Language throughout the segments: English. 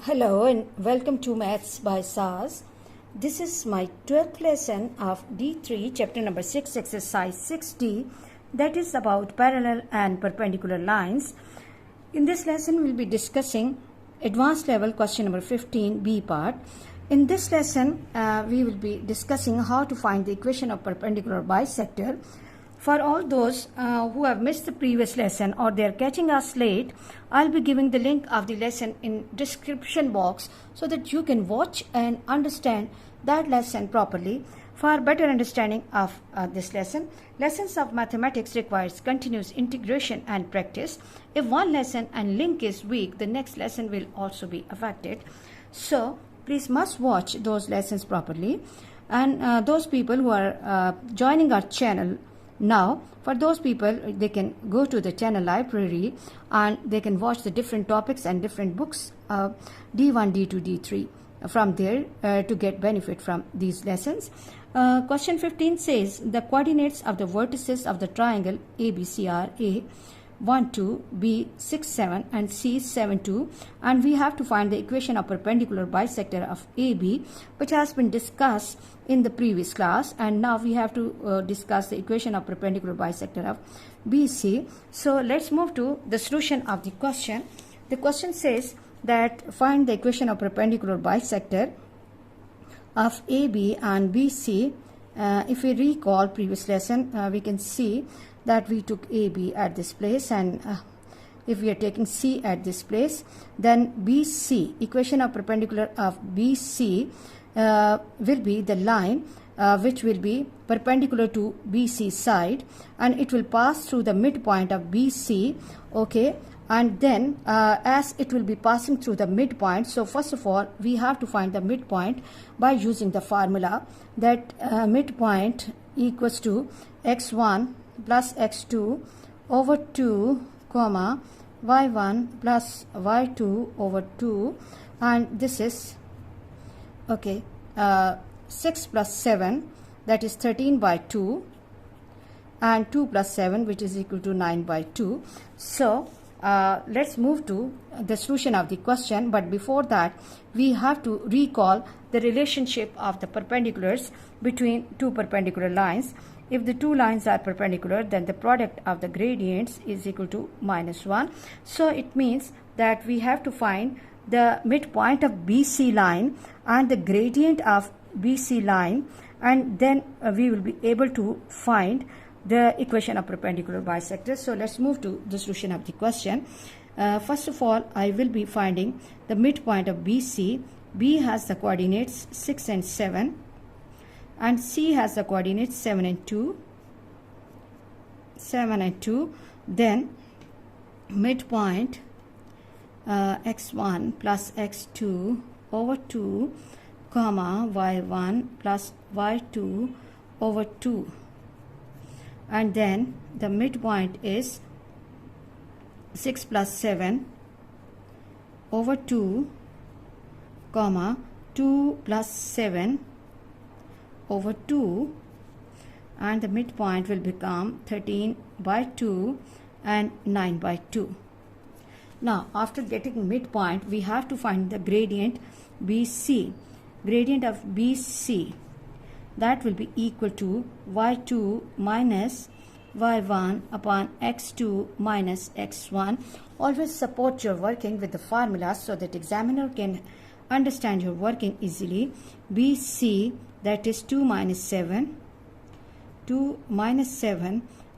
Hello and welcome to Maths by SAS. This is my 12th lesson of D3 chapter number 6 exercise 6D, that is about parallel and perpendicular lines. In this lesson we will be discussing advanced level question number 15 B part. In this lesson we will be discussing how to find the equation of perpendicular bisector. For all those who have missed the previous lesson or they are catching us late, I'll be giving the link of the lesson in description box so that you can watch and understand that lesson properly. For better understanding of this lesson, lessons of mathematics requires continuous integration and practice. If one lesson and link is weak, the next lesson will also be affected. So please must watch those lessons properly. And those people who are joining our channel now, for those people, they can go to the channel library and they can watch the different topics and different books, D1, D2, D3 from there to get benefit from these lessons. Question 15 says the coordinates of the vertices of the triangle ABC are A 1, 2, B 6, 7 and C 7, 2, and we have to find the equation of perpendicular bisector of AB, which has been discussed in the previous class, and now we have to discuss the equation of perpendicular bisector of BC. So let's move to the solution of the question. The question says that find the equation of perpendicular bisector of AB and BC. If we recall previous lesson, we can see that we took AB at this place, and if we are taking C at this place, then BC, equation of perpendicular of BC will be the line which will be perpendicular to BC side, and it will pass through the midpoint of BC, okay, and then as it will be passing through the midpoint, so first of all we have to find the midpoint by using the formula that midpoint equals to x1 plus x2 over 2 comma y1 plus y2 over 2, and this is okay 6 plus 7, that is 13 by 2, and 2 plus 7, which is equal to 9 by 2. So let's move to the solution of the question, but before that we have to recall the relationship of the perpendiculars between two perpendicular lines. If the two lines are perpendicular, then the product of the gradients is equal to -1. So it means that we have to find the midpoint of BC line and the gradient of BC line, and then we will be able to find the equation of perpendicular bisector. So let's move to the solution of the question. First of all, I will be finding the midpoint of BC. B has the coordinates 6 and 7, and C has the coordinates 7 and 2. Then midpoint x1 plus x2 over 2 comma y1 plus y2 over 2, and then the midpoint is 6 plus 7 over 2 comma 2 plus 7 over 2, and the midpoint will become 13 by 2 and 9 by 2. Now after getting midpoint, we have to find the gradient BC. Gradient of BC, that will be equal to y2 minus y1 upon x2 minus x1. Always support your working with the formulas so that examiner can understand your working easily. BC, that is 2 minus 7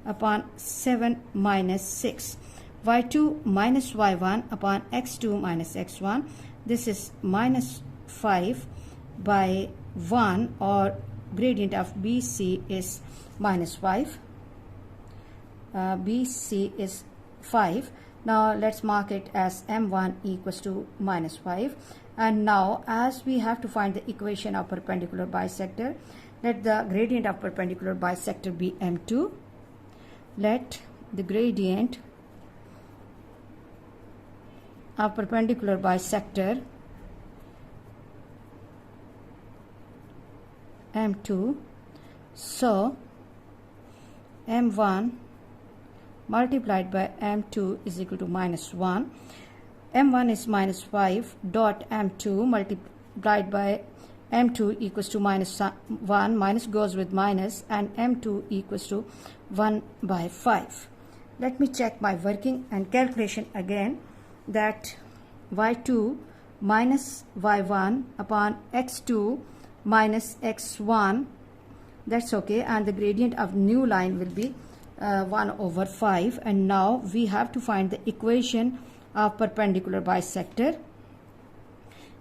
upon 7 minus 6. y2 minus y1 upon x2 minus x1, this is minus 5 by 1, or gradient of BC is minus 5. BC is 5. Now let's mark it as M1 equals to minus 5. And now as we have to find the equation of perpendicular bisector, let the gradient of perpendicular bisector be M2. Let the gradient of perpendicular bisector M2. So M1 multiplied by M2 is equal to minus 1. m1 is minus 5 dot m2 multiplied by m2 equals to minus 1, minus goes with minus, and m2 equals to 1 by 5. Let me check my working and calculation again, that y2 minus y1 upon x2 minus x1, that's okay, and the gradient of new line will be 1 over 5. And now we have to find the equation of perpendicular bisector.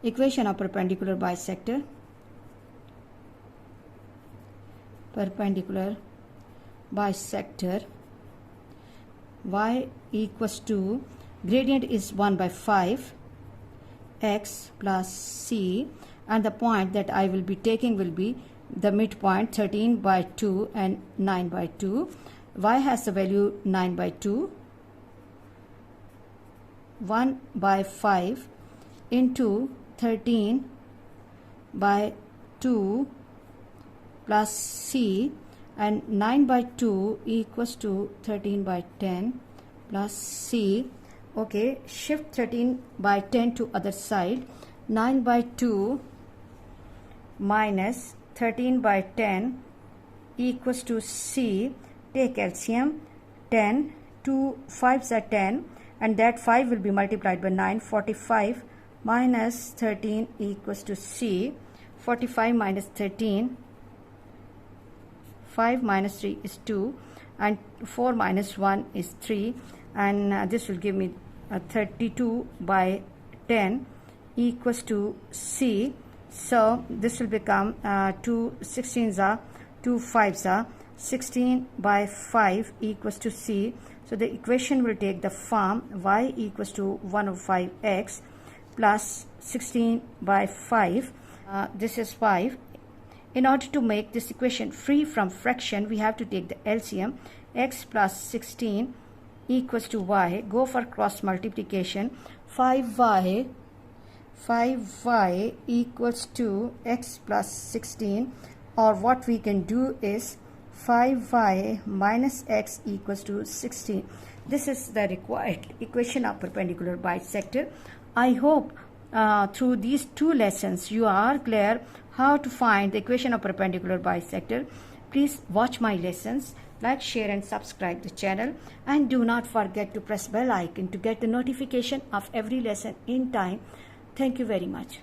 Equation of perpendicular bisector. Perpendicular bisector, y equals to, gradient is 1 by 5 x plus c, and the point that I will be taking will be the midpoint 13 by 2 and 9 by 2. Y has the value 9 by 2. 1 by 5 into 13 by 2 plus c, and 9 by 2 equals to 13 by 10 plus c. Okay, shift 13 by 10 to other side. 9 by 2 minus 13 by 10 equals to c. Take LCM. 10, 2 5s are 10, and that 5 will be multiplied by 9. 45 minus 13 equals to c. 45 minus 13, 5 minus 3 is 2, and 4 minus 1 is 3, and this will give me 32 by 10 equals to c. So this will become 2 16s are 2 5s are 16 by 5 equals to c. So the equation will take the form y equals to 1 over 5x plus 16 by 5. This is 5. In order to make this equation free from fraction, we have to take the LCM. X plus 16 equals to y. Go for cross multiplication. 5y equals to x plus 16, or what we can do is 5y minus x equals to 16. This is the required equation of perpendicular bisector. I hope through these two lessons you are clear how to find the equation of perpendicular bisector. Please watch my lessons, like, share and subscribe the channel, and do not forget to press bell icon to get the notification of every lesson in time. Thank you very much.